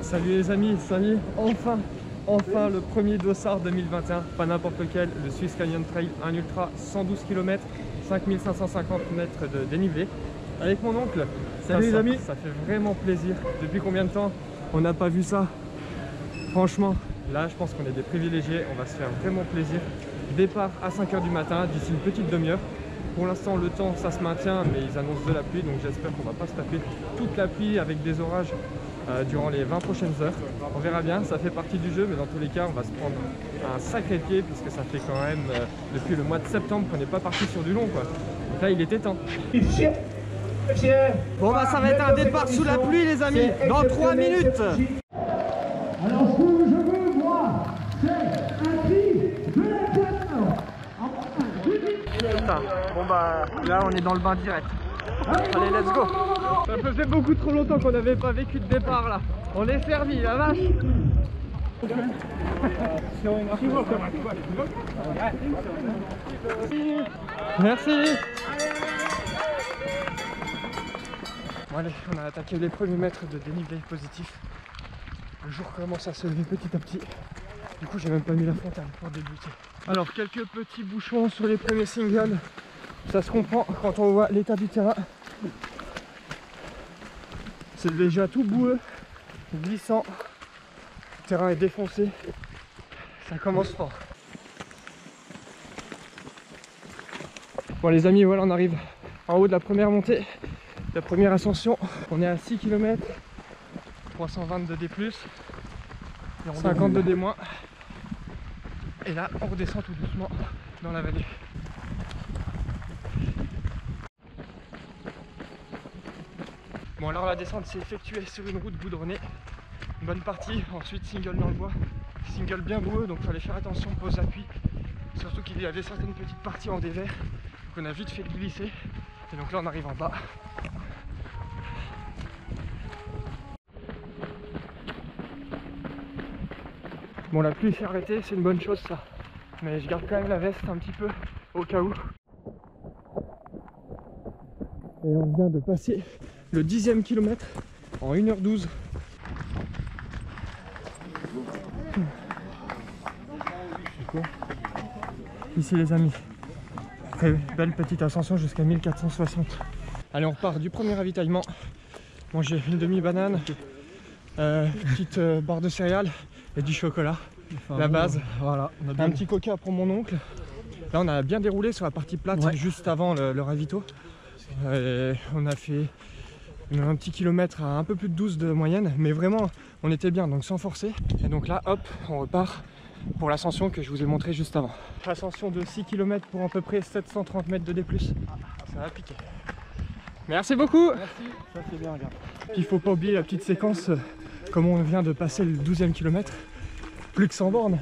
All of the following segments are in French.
Salut les amis, salut, enfin le premier dossard 2021, pas n'importe lequel, le Swiss Canyon Trail, un ultra 112 km, 5550 mètres de dénivelé, avec mon oncle. Salut les amis. Ça fait vraiment plaisir. Depuis combien de temps on n'a pas vu ça? Franchement, là je pense qu'on est des privilégiés, on va se faire vraiment plaisir. Départ à 5 h du matin, d'ici une petite demi-heure. Pour l'instant le temps ça se maintient, mais ils annoncent de la pluie, donc j'espère qu'on va pas se taper toute la pluie avec des orages durant les 20 prochaines heures. On verra bien, ça fait partie du jeu, mais dans tous les cas on va se prendre un sacré pied puisque ça fait quand même depuis le mois de septembre qu'on n'est pas parti sur du long quoi. Donc là il était temps. Bon bah ça va être un départ sous la pluie les amis, dans 3 minutes. Alors ce que je veux voir, c'est un cri de la Putain, bon bah là on est dans le bain direct. Allez let's go. Ça faisait beaucoup trop longtemps qu'on n'avait pas vécu de départ là. On est servi la vache. Merci. Bon allez, on a attaqué les premiers mètres de dénivelé positif. Le jour commence à se lever petit à petit. Du coup j'ai même pas mis la fontaine pour débuter. Alors quelques petits bouchons sur les premiers singles. Ça se comprend quand on voit l'état du terrain. C'est déjà tout boueux, glissant. Le terrain est défoncé. Ça commence fort. Bon les amis, voilà on arrive en haut de la première montée. La première ascension. On est à 6 km. 320 de D+, 50 de D-. Et là on redescend tout doucement dans la vallée. Bon alors la descente s'est effectuée sur une route goudronnée. Une bonne partie, ensuite single dans le bois. Single bien boueux, donc il fallait faire attention pose appui. Surtout qu'il y avait certaines petites parties en dévers qu'on a vite fait glisser. Et donc là on arrive en bas. Bon la pluie s'est arrêtée, c'est une bonne chose ça. Mais je garde quand même la veste un petit peu au cas où. Et on vient de passer le 10e kilomètre en 1 h 12. Ici les amis. Très belle petite ascension jusqu'à 1460. Allez on repart du premier ravitaillement. Manger une demi-banane, petite barre de céréales et du chocolat. La base. Voilà, un petit coca pour mon oncle. Là on a bien déroulé sur la partie plate, ouais, juste avant le ravito. On a fait un petit kilomètre à un peu plus de 12 de moyenne, mais vraiment on était bien, donc sans forcer. Et donc là hop, on repart pour l'ascension que je vous ai montré juste avant. Ascension de 6 km pour à peu près 730 mètres de D+. Ça va piquer. Merci beaucoup. Merci, ça c'est bien, regarde. Il faut pas oublier la petite séquence, comme on vient de passer le 12e kilomètre, plus que 100 bornes.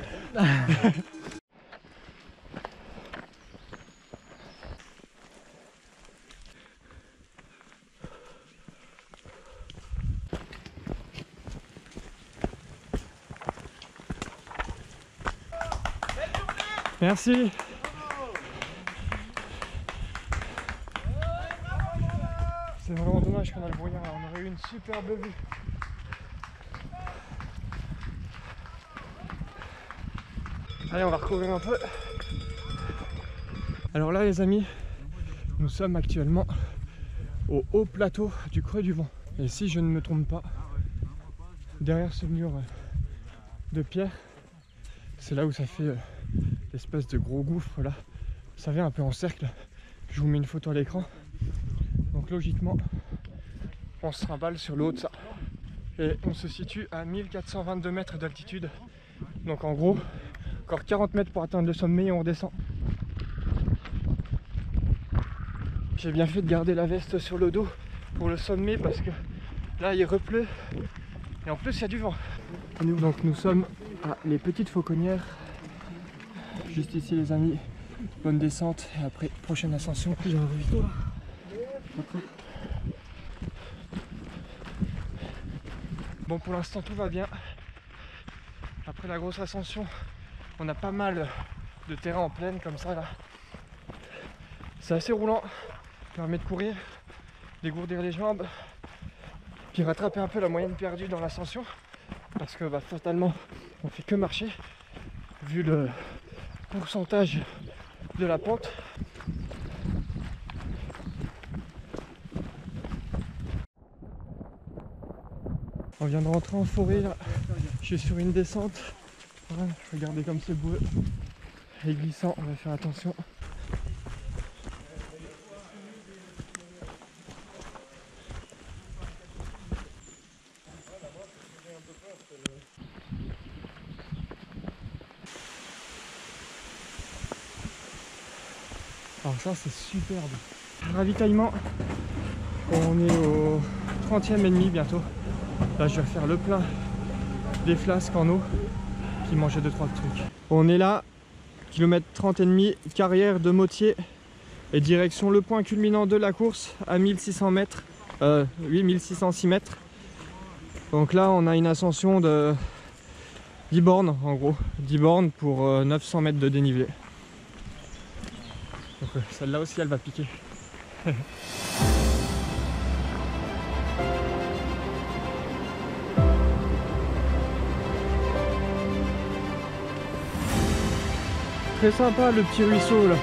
Merci. C'est vraiment dommage qu'on a le brouillard là, on aurait eu une superbe vue. Allez, on va recouvrir un peu. Alors là les amis, nous sommes actuellement au haut plateau du Creux du Vent. Et si je ne me trompe pas, derrière ce mur de pierre, c'est là où ça fait l'espèce de gros gouffre là. Vous savez, un peu en cercle. Je vous mets une photo à l'écran. Donc logiquement, on se trimballe sur le haut de ça. Et on se situe à 1422 mètres d'altitude. Donc en gros, encore 40 mètres pour atteindre le sommet et on redescend. J'ai bien fait de garder la veste sur le dos pour le sommet parce que là il repleut et en plus il y a du vent. Donc nous sommes à les Petites Fauconnières. Juste ici les amis, bonne descente et après prochaine ascension. J'ai un ravito là. Bon pour l'instant tout va bien. Après la grosse ascension, on a pas mal de terrain en plaine comme ça là. C'est assez roulant, permet de courir, dégourdir les jambes, puis rattraper un peu la moyenne perdue dans l'ascension. parce que fatalement on fait que marcher vu le pourcentage de la pente. On vient de rentrer en forêt là, je suis sur une descente. Voilà, regardez comme c'est beau et glissant, on va faire attention. Alors ça c'est superbe. Ravitaillement, on est au 30e et demi bientôt. Là je vais faire le plein des flasques en eau, puis manger 2-3 trucs. On est là, kilomètre 30 et demi, carrière de Motier et direction le point culminant de la course à 1600 mètres, 1606 mètres. Donc là on a une ascension de 10 bornes en gros, 10 bornes pour 900 mètres de dénivelé. Donc celle-là aussi elle va piquer. Très sympa le petit ruisseau là.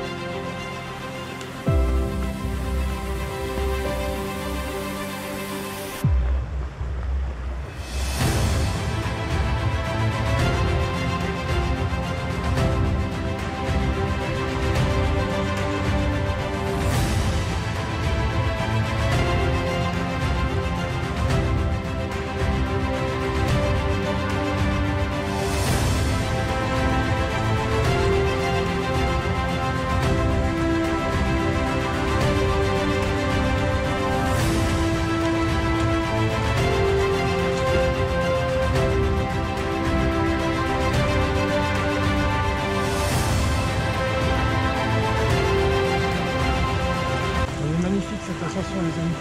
Cette ascension les amis.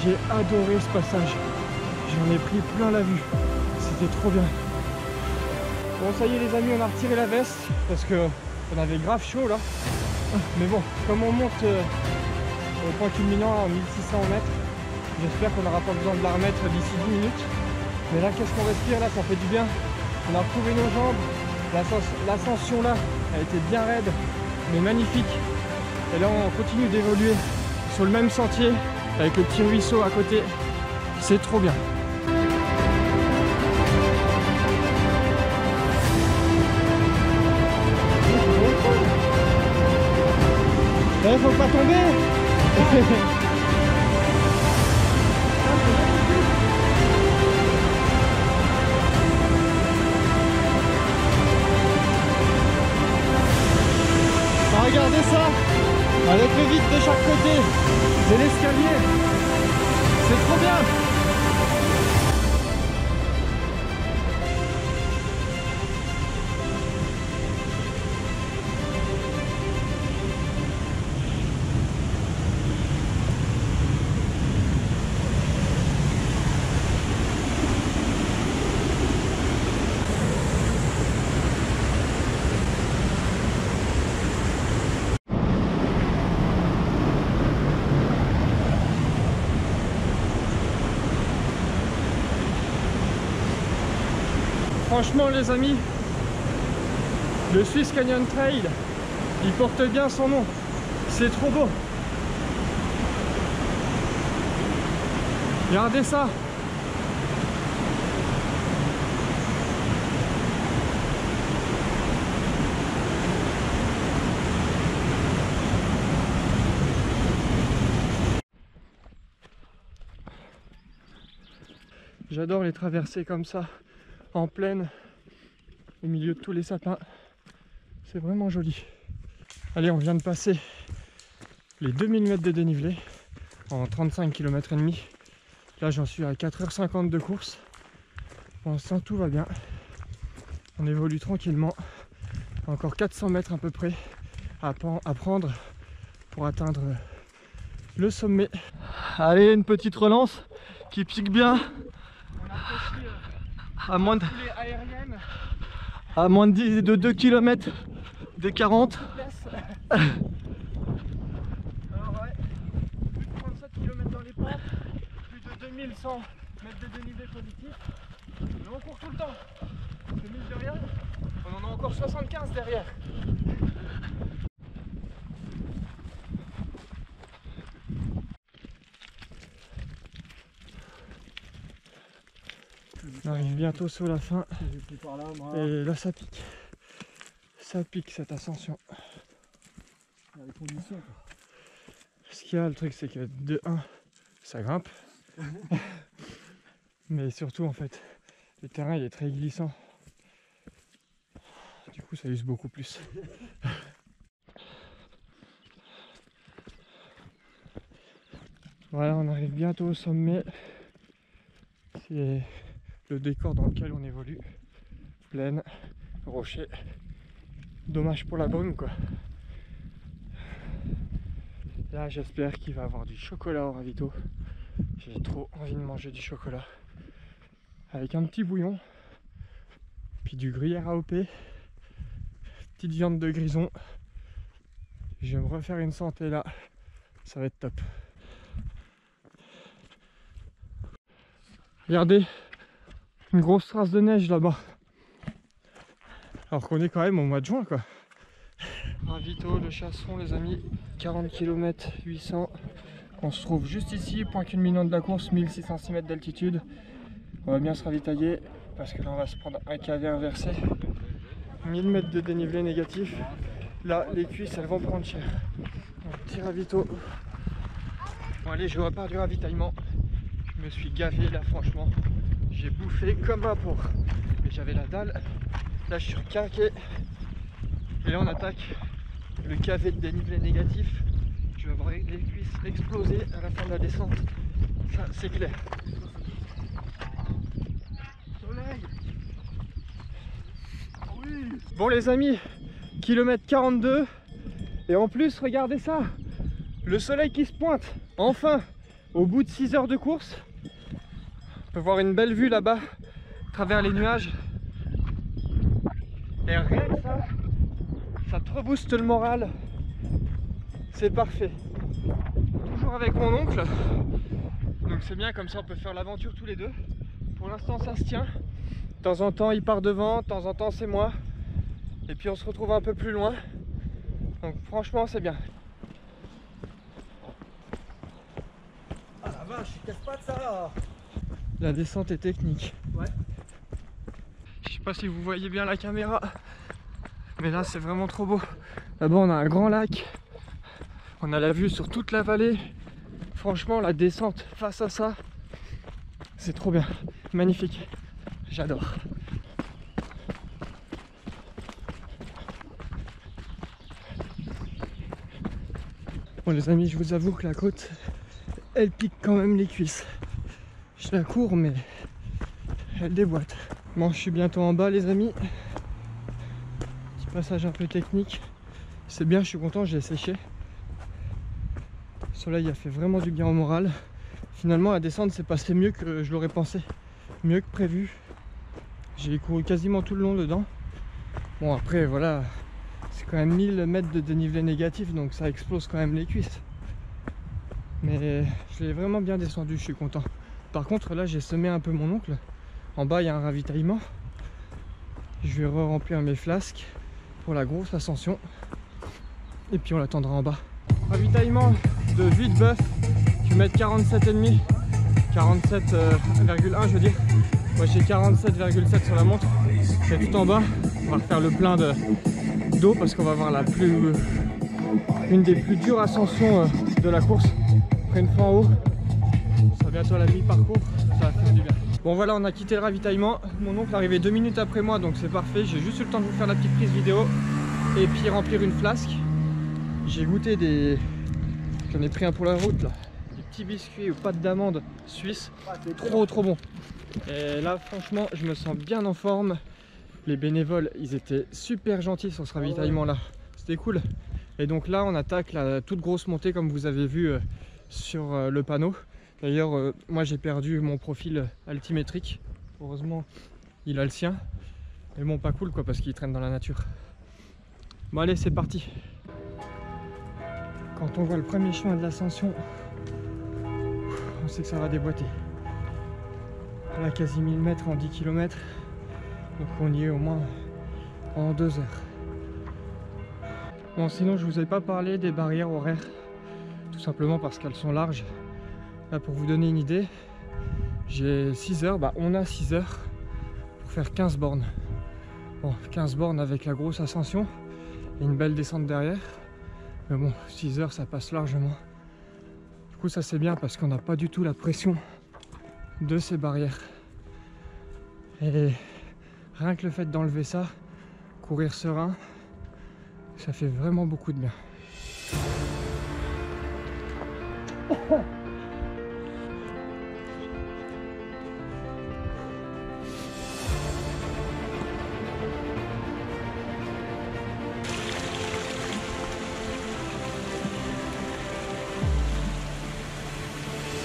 J'ai adoré ce passage, j'en ai pris plein la vue, c'était trop bien. Bon ça y est les amis, on a retiré la veste parce que on avait grave chaud là. Mais bon, comme on monte au point culminant à 1600 mètres, j'espère qu'on n'aura pas besoin de la remettre d'ici 10 minutes. Mais là qu'est-ce qu'on respire là, ça fait du bien. On a retrouvé nos jambes, l'ascension là, elle était bien raide, mais magnifique. Et là on continue d'évoluer sur le même sentier, avec le petit ruisseau à côté, c'est trop bien. Faut pas tomber. Regardez ça, avec le vide de chaque côté, c'est l'escalier, c'est trop bien. Franchement les amis, le Swiss Canyon Trail, il porte bien son nom, c'est trop beau. Regardez ça. J'adore les traversées comme ça, en plaine, au milieu de tous les sapins. C'est vraiment joli. Allez, on vient de passer les 2000 mètres de dénivelé en 35 km et demi. Là, j'en suis à 4h50 de course. Pour l'instant, tout va bien. On évolue tranquillement. Encore 400 mètres à peu près à prendre pour atteindre le sommet. Allez, une petite relance qui pique bien. On apprécie À moins de, les aériennes. à moins de 2 km des 40. Alors ouais, plus de 37 km dans les pentes, plus de 2100 mètres de dénivelé positif. Mais on court tout le temps. C'est mine de rien, on en a encore 75 derrière. On arrive bientôt sur la fin. Et là ça pique. Ça pique cette ascension. Ce qu'il y a, le truc, c'est que de 1, ça grimpe. Mais surtout, en fait, le terrain il est très glissant. Du coup, ça use beaucoup plus. Voilà, on arrive bientôt au sommet. C'est le décor dans lequel on évolue. Plaine, rocher. Dommage pour la brume, quoi. Là, j'espère qu'il va y avoir du chocolat au ravito. J'ai trop envie de manger du chocolat. Avec un petit bouillon. Puis du gruyère AOP. Petite viande de grison. Je vais me refaire une santé là. Ça va être top. Regardez. Une grosse trace de neige là-bas. Alors qu'on est quand même au mois de juin, quoi. Ravito, le Chasseron, les amis. 40 km 800. On se trouve juste ici, point culminant de la course, 1606 mètres d'altitude. On va bien se ravitailler parce que là on va se prendre un KV inversé. 1000 mètres de dénivelé négatif. Là, les cuisses elles vont prendre cher. Un petit ravito. Bon, allez, je repars du ravitaillement. Je me suis gavé là, franchement. J'ai bouffé comme un porc. Mais j'avais la dalle. Là, je suis requinqué. Et là, on attaque le KV de dénivelé négatif. Je vais voir les cuisses exploser à la fin de la descente. Ça, c'est clair. Soleil. Oui. Bon, les amis, kilomètre 42. Et en plus, regardez ça. Le soleil qui se pointe. Enfin, au bout de 6 heures de course. On peut voir une belle vue là-bas, à travers les nuages. Et rien que ça te rebooste le moral. C'est parfait. Toujours avec mon oncle. Donc c'est bien, comme ça on peut faire l'aventure tous les deux. Pour l'instant ça se tient. De temps en temps il part devant, de temps en temps c'est moi. Et puis on se retrouve un peu plus loin. Donc franchement c'est bien. Ah la vache, je casse pas de ça là. La descente est technique. Ouais. Je sais pas si vous voyez bien la caméra. Mais là c'est vraiment trop beau. Là-bas on a un grand lac. On a la vue sur toute la vallée. Franchement la descente face à ça, c'est trop bien. Magnifique. J'adore. Bon les amis, je vous avoue que la côte, elle pique quand même les cuisses. Je la cours mais elle déboîte. Bon, je suis bientôt en bas les amis. Petit passage un peu technique. C'est bien, je suis content, j'ai séché. Le soleil a fait vraiment du bien au moral. Finalement la descente s'est passée mieux que je l'aurais pensé. Mieux que prévu. J'ai couru quasiment tout le long dedans. Bon après voilà, c'est quand même 1000 mètres de dénivelé négatif, donc ça explose quand même les cuisses. Mais je l'ai vraiment bien descendu, je suis content. Par contre là j'ai semé un peu mon oncle. En bas il y a un ravitaillement. Je vais remplir mes flasques pour la grosse ascension. Et puis on l'attendra en bas. Ravitaillement de 8 bœufs, kilomètre 47,5. 47,1 je veux dire. Moi j'ai 47,7 sur la montre. C'est tout en bas. On va refaire le plein d'eau parce qu'on va avoir une des plus dures ascensions de la course. Après une fois en haut, ça va bientôt à la mi-parcours, ça va faire du bien. Bon voilà, on a quitté le ravitaillement. Mon oncle est arrivé 2 minutes après moi, donc c'est parfait. J'ai juste eu le temps de vous faire la petite prise vidéo et puis remplir une flasque. J'ai goûté des... J'en ai pris un pour la route là. Des petits biscuits aux pâtes d'amande suisses. Trop bon. Et là franchement je me sens bien en forme. Les bénévoles ils étaient super gentils sur ce ravitaillement là. C'était cool. Et donc là on attaque la toute grosse montée comme vous avez vu sur le panneau. D'ailleurs moi j'ai perdu mon profil altimétrique. Heureusement il a le sien. Mais bon pas cool quoi parce qu'il traîne dans la nature. Bon allez c'est parti. Quand on voit le premier chemin de l'ascension, on sait que ça va déboîter. Là quasi 1000 mètres en 10 km. Donc on y est au moins en 2 heures. Bon sinon je vous ai pas parlé des barrières horaires. Tout simplement parce qu'elles sont larges. Là pour vous donner une idée, j'ai 6 heures, on a 6 heures pour faire 15 bornes. Bon 15 bornes avec la grosse ascension et une belle descente derrière. Mais bon 6 heures ça passe largement. Du coup ça c'est bien parce qu'on n'a pas du tout la pression de ces barrières. Et rien que le fait d'enlever ça, courir serein, ça fait vraiment beaucoup de bien.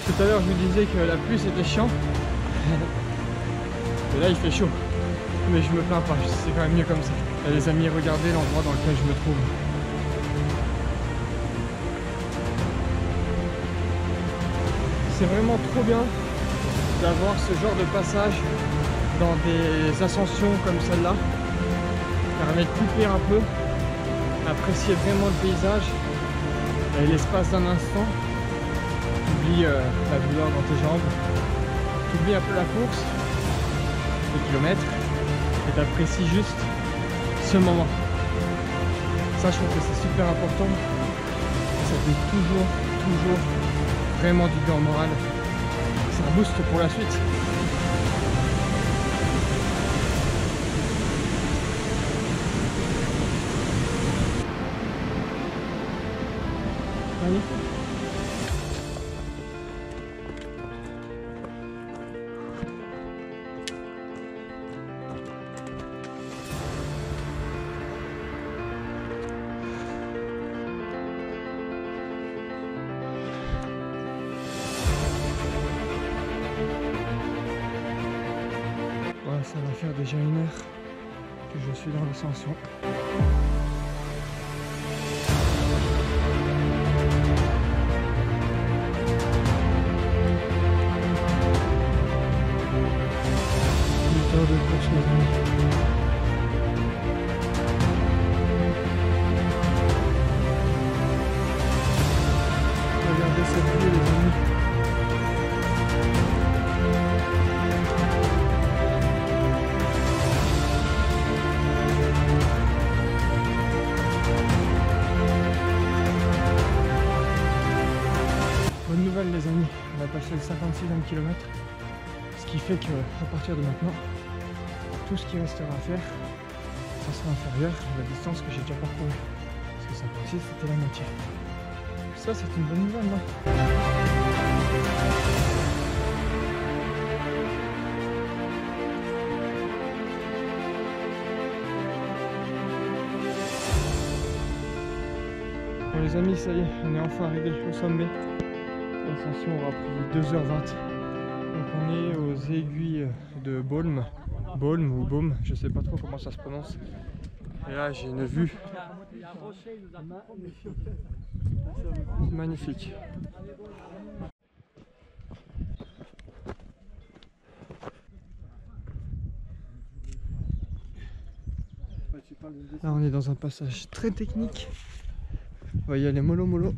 Tout à l'heure je vous disais que la pluie c'était chiant. Mais là il fait chaud. Mais je me plains pas, c'est quand même mieux comme ça. Et les amis, regardez l'endroit dans lequel je me trouve. C'est vraiment trop bien d'avoir ce genre de passage dans des ascensions comme celle-là. Ça permet de couper un peu, apprécier vraiment le paysage et l'espace d'un instant. T'oublies la douleur dans tes jambes, t'oublies un peu la course, les kilomètres, et t'apprécies juste ce moment. Ça je trouve que c'est super important. Ça fait toujours vraiment du bien au moral. Ça booste pour la suite. Magnifique. Ça va faire déjà 1 heure que je suis dans l'ascension. Une heure de course mes amis. Regardez cette vue les amis. Les amis, on a passé le 56e kilomètre, ce qui fait que à partir de maintenant, tout ce qui restera à faire, ça sera inférieur à la distance que j'ai déjà parcourue. Parce que 56 c'était la moitié. Ça c'est une bonne nouvelle, non? Bon les amis, ça y est, on est enfin arrivé au sommet. L'ascension aura pris 2h20. Donc on est aux aiguilles de Baume. Baume ou Baume, je sais pas trop comment ça se prononce. Et là j'ai une vue magnifique. Là on est dans un passage très technique. On va y aller mollo mollo.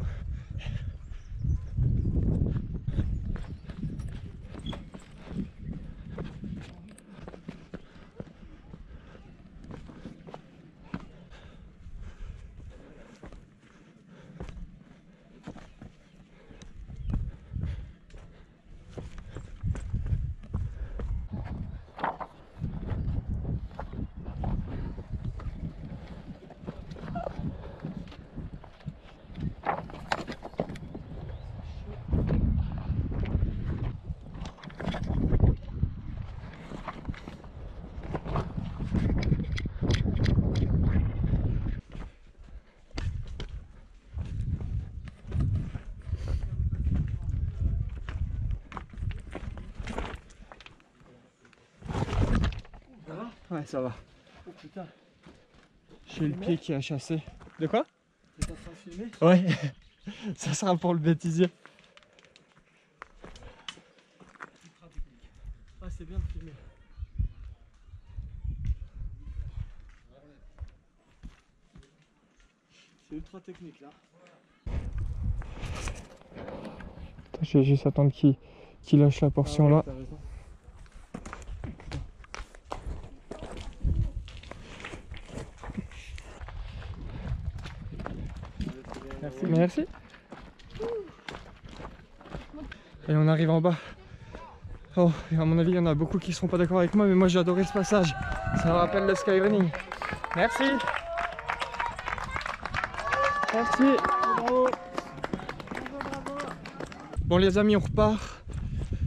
Ouais, ça va. Oh putain. J'ai le pied qui a chassé. De quoi? T'es en train de filmer? Ouais. Ça sera pour le bêtisier. Ah, c'est bien de filmer. C'est ultra technique là. Je vais juste attendre qu'il lâche la portion là. T'as raison. Merci. Merci. Et on arrive en bas. Oh, et à mon avis, il y en a beaucoup qui seront pas d'accord avec moi, mais moi j'ai adoré ce passage. Ça me rappelle le skyrunning. Merci. Merci. Bravo. Bon les amis, on repart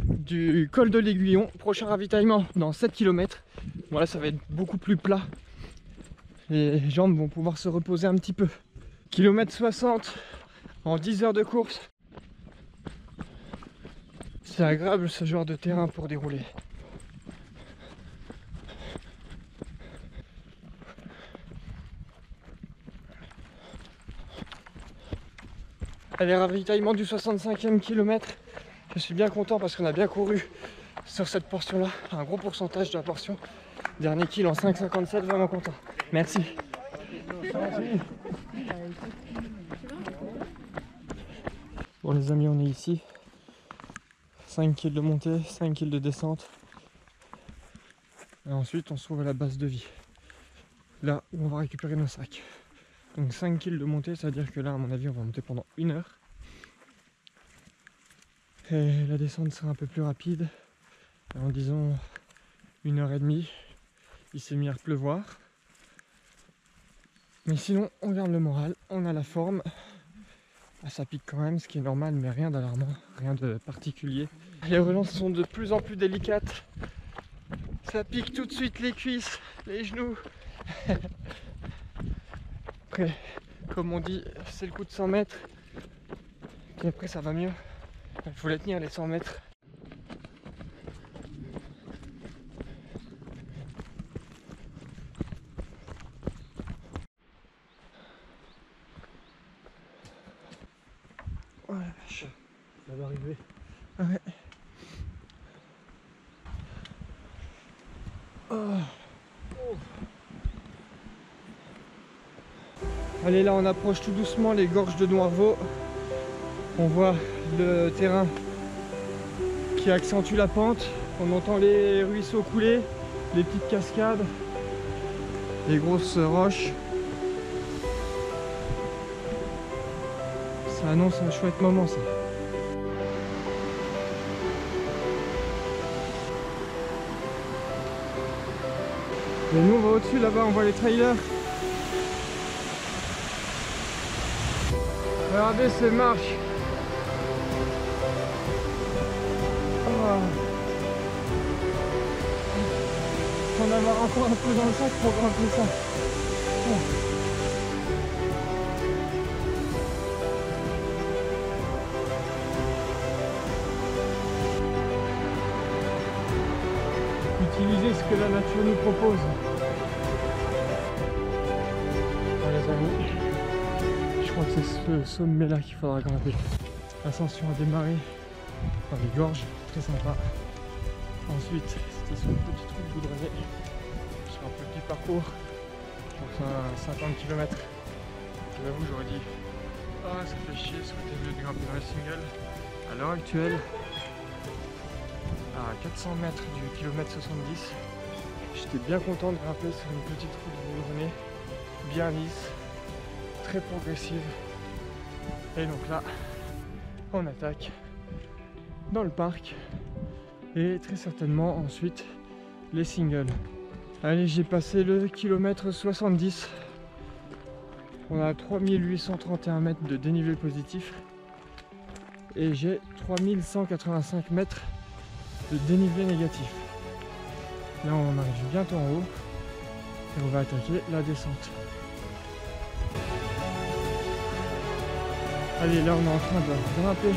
du col de l'Aiguillon. Prochain ravitaillement dans 7 km. Voilà, ça va être beaucoup plus plat. Les jambes vont pouvoir se reposer un petit peu. Kilomètre 60 en 10 heures de course. C'est agréable ce genre de terrain pour dérouler. Allez, ravitaillement du 65e kilomètre. Je suis bien content parce qu'on a bien couru sur cette portion là. Un gros pourcentage de la portion. Dernier kill en 5,57, vraiment content. Merci. Bon les amis, on est ici. 5 kills de montée, 5 kills de descente. Et ensuite on se trouve à la base de vie. Là où on va récupérer nos sacs. Donc 5 kills de montée, ça veut dire que là à mon avis on va monter pendant 1 heure. Et la descente sera un peu plus rapide. En disant 1h30. Il s'est mis à pleuvoir. Mais sinon on garde le moral, on a la forme. Ah, ça pique quand même, ce qui est normal, mais rien d'alarmant, rien de particulier. Les relances sont de plus en plus délicates. Ça pique tout de suite les cuisses, les genoux. Après, comme on dit, c'est le coup de 100 mètres. Et après ça va mieux. Il faut les tenir les 100 mètres. Oh la vache. Ça va arriver. Ouais. Oh. Allez, là on approche tout doucement les gorges de Noirvaux. On voit le terrain qui accentue la pente. On entend les ruisseaux couler, les petites cascades, les grosses roches. Ça annonce un chouette moment ça. Et nous on va au-dessus là-bas, on voit les trailers. Regardez ces marches. Oh. On va avoir encore un peu dans le sac pour grimper ça. Oh. Utiliser ce que la nature nous propose. Bon, les amis, je crois que c'est ce sommet là qu'il faudra grimper. L'ascension a démarré dans les gorges, très sympa. Ensuite, c'était sur une petite route goudronnée. Sur un petit parcours, pour 50 km. Je l'avoue, j'aurais dit, ah ça fait chier, ça aurait été mieux de grimper dans les singles. À l'heure actuelle, à 400 mètres du kilomètre 70, j'étais bien content de grimper sur une petite route goudronnée, bien lisse, très progressive. Et donc là, on attaque dans le parc et très certainement ensuite les singles. Allez, j'ai passé le kilomètre 70. On a 3831 mètres de dénivelé positif et j'ai 3185 mètres de dénivelé négatif. Là on arrive bientôt en haut et on va attaquer la descente. Allez, là on est en train de grimper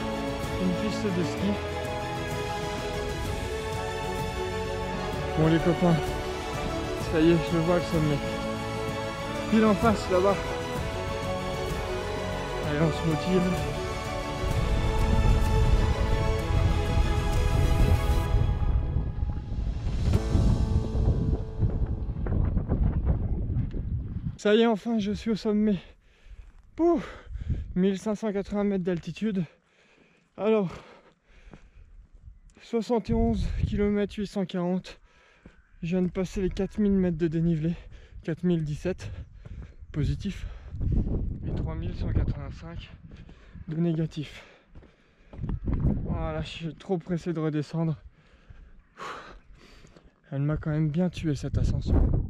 une piste de ski. Bon les copains, Ça y est, je le vois le sommet. Pile en face là-bas. Allez, on se motive. Ça y est, enfin je suis au sommet. Pouf, 1580 mètres d'altitude. Alors, 71 km 840. Je viens de passer les 4000 mètres de dénivelé. 4017 positif et 3185 de négatif. Voilà, je suis trop pressé de redescendre. Elle m'a quand même bien tué cette ascension.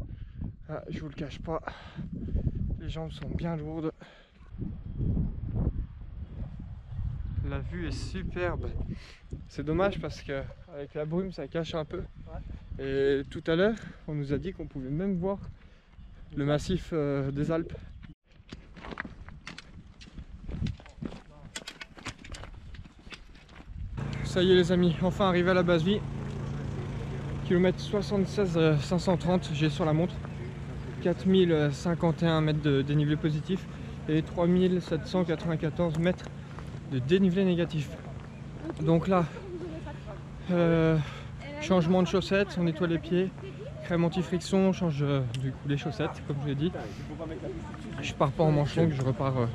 Ah, je vous le cache pas, les jambes sont bien lourdes. La vue est superbe. C'est dommage parce que avec la brume ça cache un peu. Et tout à l'heure, on nous a dit qu'on pouvait même voir le massif des Alpes. Ça y est les amis, enfin arrivé à la base vie. Kilomètre 76 530, j'ai sur la montre. 4051 mètres de dénivelé positif et 3794 mètres de dénivelé négatif. Donc là, changement de chaussettes, on nettoie les pieds, crème anti-friction, on change du coup les chaussettes comme je l'ai dit. Je pars pas en manche longue, je repars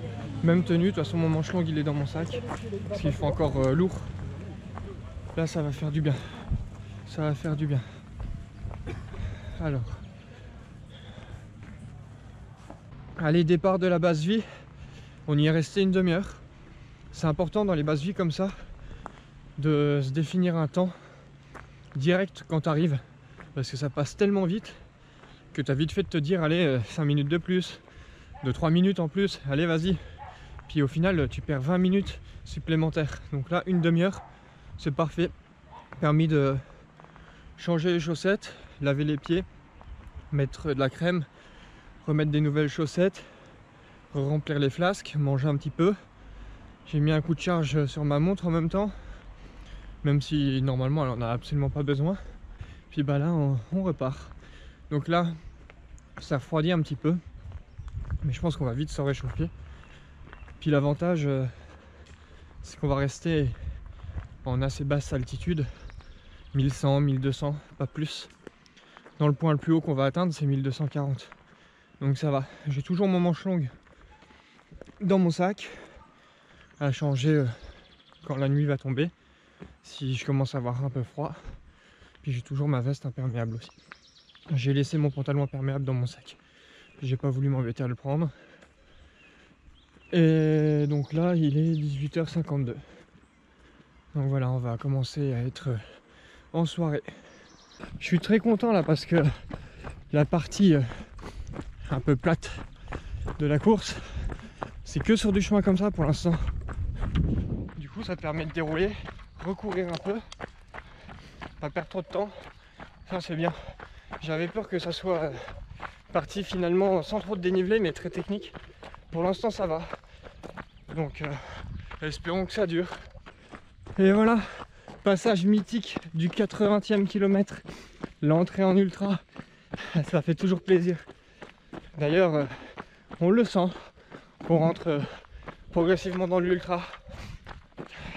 même tenue. De toute façon mon manche longue il est dans mon sac parce qu'il faut encore lourd. Là ça va faire du bien, ça va faire du bien. Alors, allez, départ de la base vie, on y est resté une demi-heure. C'est important dans les bases vie comme ça de se définir un temps direct quand tu arrives, parce que ça passe tellement vite que tu as vite fait de te dire allez 5 minutes de plus, de 3 minutes en plus, allez vas-y. Puis au final tu perds 20 minutes supplémentaires. Donc là une demi-heure c'est parfait. Permis de changer les chaussettes, laver les pieds, mettre de la crème, remettre des nouvelles chaussettes, remplir les flasques, manger un petit peu. J'ai mis un coup de charge sur ma montre en même temps, même si normalement elle en a absolument pas besoin. Puis bah là on repart. Donc là ça refroidit un petit peu, mais je pense qu'on va vite se réchauffer. Puis l'avantage c'est qu'on va rester en assez basse altitude, 1100, 1200, pas plus. Dans le point le plus haut qu'on va atteindre c'est 1240. Donc ça va, j'ai toujours mon manche longue dans mon sac à changer quand la nuit va tomber, si je commence à avoir un peu froid. Puis j'ai toujours ma veste imperméable aussi. J'ai laissé mon pantalon imperméable dans mon sac, j'ai pas voulu m'embêter à le prendre. Et donc là il est 18h52. Donc voilà, on va commencer à être en soirée. Je suis très content là parce que la partie un peu plate de la course, c'est que sur du chemin comme ça pour l'instant. Du coup ça te permet de dérouler, recourir un peu, pas perdre trop de temps. Ça c'est bien. J'avais peur que ça soit parti finalement sans trop de dénivelé mais très technique. Pour l'instant ça va. Donc espérons que ça dure. Et voilà, passage mythique du 80e kilomètre, l'entrée en ultra, ça fait toujours plaisir. D'ailleurs, on le sent, on rentre progressivement dans l'ultra.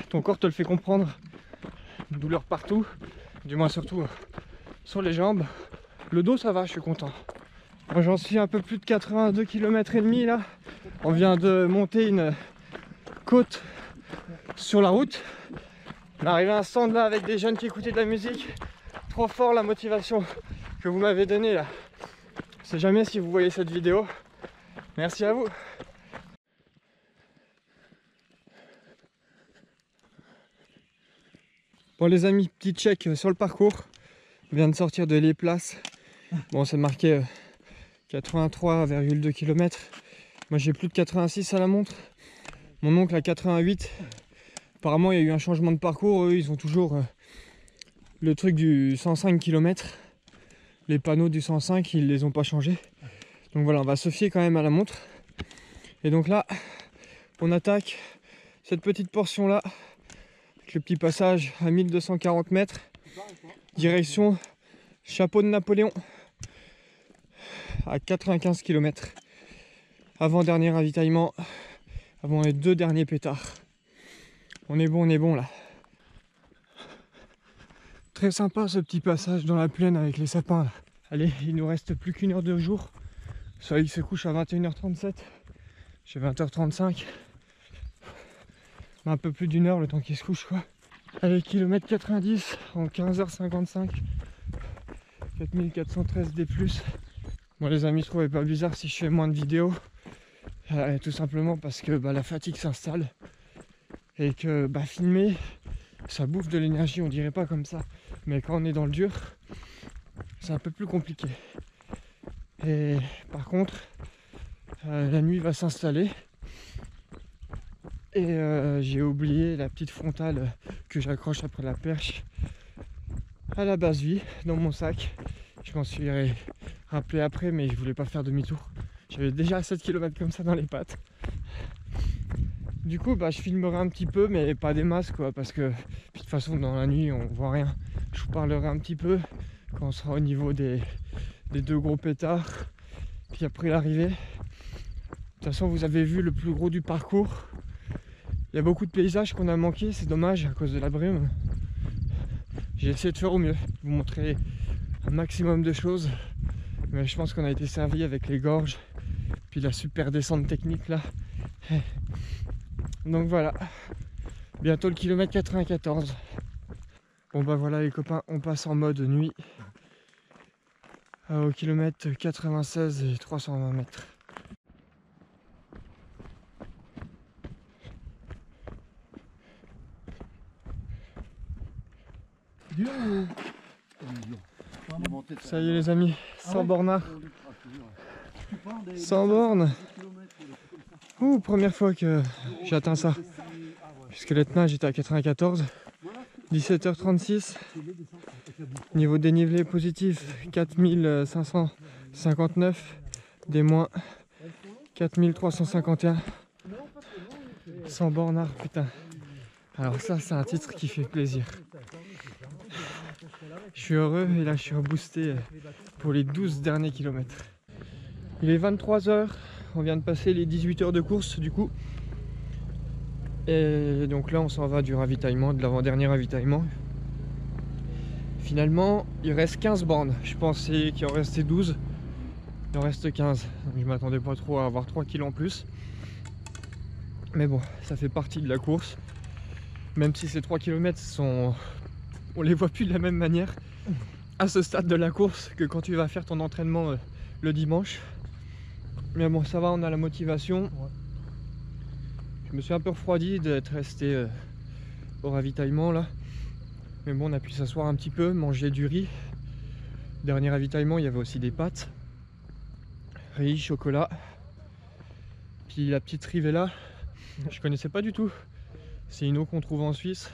Ton corps te le fait comprendre, douleur partout, du moins surtout sur les jambes. Le dos ça va, je suis content. Moi j'en suis un peu plus de 82 km et demi là. On vient de monter une côte sur la route. On est arrivé à un stand là avec des jeunes qui écoutaient de la musique. Trop fort la motivation que vous m'avez donnée là. Je sais jamais si vous voyez cette vidéo. Merci à vous. Bon les amis, petit check sur le parcours. On vient de sortir de Les Places. Bon c'est marqué 83,2 km. Moi j'ai plus de 86 à la montre. Mon oncle a 88. Apparemment il y a eu un changement de parcours, eux ils ont toujours le truc du 105 km. Les panneaux du 105 ils les ont pas changés. Donc voilà, on va se fier quand même à la montre. Et donc là on attaque cette petite portion là, avec le petit passage à 1240 mètres, direction Chapeau de Napoléon. à 95 km. Avant-dernier ravitaillement, avant les 2 derniers pétards. On est bon là. Très sympa ce petit passage dans la plaine avec les sapins là. Allez, il nous reste plus qu'une heure de jour. Le soleil se couche à 21h37. J'ai 20h35. Un peu plus d'une heure le temps qu'il se couche quoi. Allez, kilomètre 90 en 15h55. 4413 D+. Bon les amis, trouvez pas bizarre si je fais moins de vidéos. Tout simplement parce que la fatigue s'installe. Et que filmer, ça bouffe de l'énergie, on dirait pas comme ça. Mais quand on est dans le dur, c'est un peu plus compliqué. Et par contre, la nuit va s'installer. Et j'ai oublié la petite frontale que j'accroche après la perche à la base vie dans mon sac. Je m'en suis rappelé après, mais je voulais pas faire demi-tour. J'avais déjà 7 km comme ça dans les pattes. Du coup, je filmerai un petit peu, mais pas des masses quoi, parce que de toute façon dans la nuit on voit rien. Je vous parlerai un petit peu quand on sera au niveau des 2 gros pétards, puis après l'arrivée. De toute façon, vous avez vu le plus gros du parcours. Il y a beaucoup de paysages qu'on a manqué, c'est dommage à cause de la brume. J'ai essayé de faire au mieux, vous montrer un maximum de choses, mais je pense qu'on a été servi avec les gorges, puis la super descente technique là. Donc voilà, bientôt le kilomètre 94. Bon voilà les copains, on passe en mode nuit au kilomètre 96 et 320 mètres. Ça y est les amis, 100 bornards. 100 bornes. Ouh, première fois que j'atteins ça. Puisque l'Etna j'étais à 94. 17h36. Niveau dénivelé positif 4559. Des moins 4351. 100 bornards, putain. Alors ça c'est un titre qui fait plaisir. Je suis heureux et là je suis reboosté pour les 12 derniers kilomètres. Il est 23h, on vient de passer les 18 heures de course du coup. Et donc là on s'en va du ravitaillement, de l'avant-dernier ravitaillement. Finalement il reste 15 bornes, je pensais qu'il en restait 12, il en reste 15. Donc je m'attendais pas trop à avoir 3 kilos en plus. Mais bon, ça fait partie de la course. Même si ces 3 km sont... on les voit plus de la même manière à ce stade de la course que quand tu vas faire ton entraînement le dimanche. Mais bon, ça va, on a la motivation. Je me suis un peu refroidi d'être resté au ravitaillement là. Mais bon, on a pu s'asseoir un petit peu, manger du riz. Dernier ravitaillement, il y avait aussi des pâtes. Riz, chocolat. Puis la petite Rivella, je connaissais pas du tout. C'est une eau qu'on trouve en Suisse.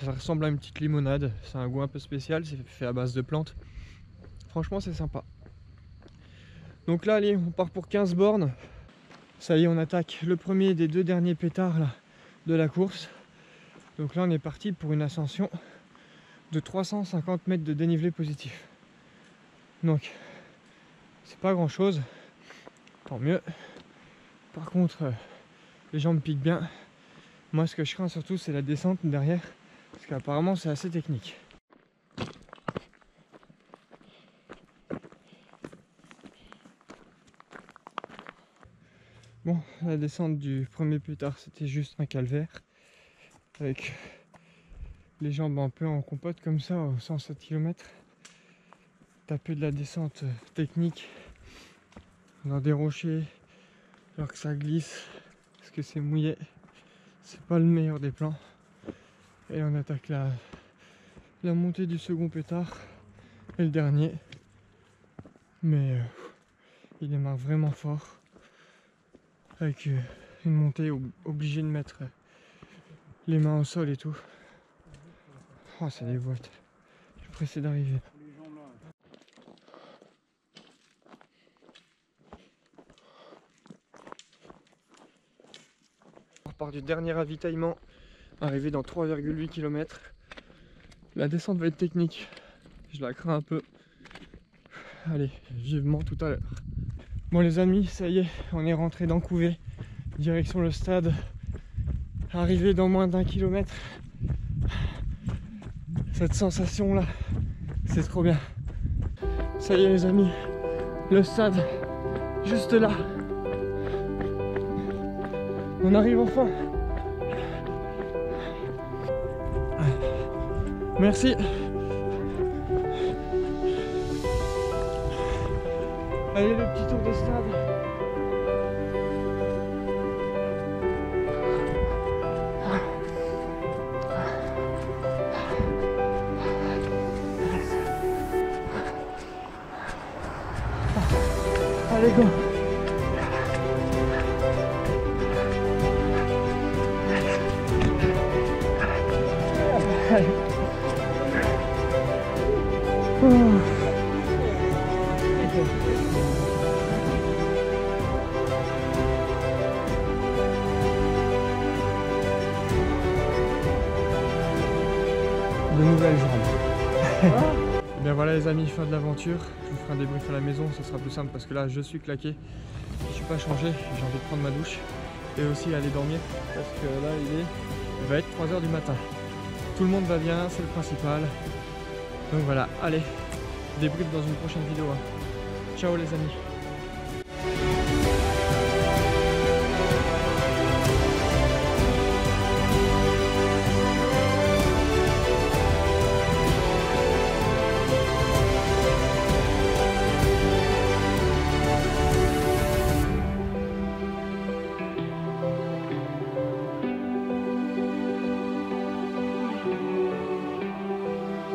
Ça ressemble à une petite limonade. C'est un goût un peu spécial, c'est fait à base de plantes. Franchement, c'est sympa. Donc là, allez, on part pour 15 bornes. Ça y est, on attaque le premier des 2 derniers pétards là, de la course. Donc là, on est parti pour une ascension de 350 mètres de dénivelé positif. Donc, c'est pas grand chose. Tant mieux. Par contre, les jambes piquent bien. Moi, ce que je crains surtout, c'est la descente derrière. Parce qu'apparemment, c'est assez technique. Bon, la descente du premier pétard, c'était juste un calvaire. Avec les jambes un peu en compote comme ça, au 107 km. Taper de la descente technique dans des rochers, alors que ça glisse, parce que c'est mouillé. C'est pas le meilleur des plans. Et on attaque la montée du second pétard et le dernier. Mais il démarre vraiment fort. Avec une montée obligée de mettre les mains au sol et tout. Oh, ça déboîte. Je suis pressé d'arriver. On repart du dernier ravitaillement, arrivé dans 3,8 km. La descente va être technique, je la crains un peu. allez, vivement tout à l'heure. Bon les amis, ça y est, on est rentré dans Couvet, direction le stade, arrivé dans moins d'1 kilomètre. Cette sensation là, c'est trop bien. Ça y est les amis, le stade, juste là. On arrive enfin. Merci. Allez, le petit tour de stade. Allez, go. Allez. De nouvelles jambes. Et bien voilà les amis, fin de l'aventure. Je vous ferai un débrief à la maison, ça sera plus simple parce que là je suis claqué. Je suis pas changé, j'ai envie de prendre ma douche et aussi aller dormir parce que là il va être 3 h du matin. Tout le monde va bien, c'est le principal. Donc voilà, allez, débrief dans une prochaine vidéo. Ciao les amis.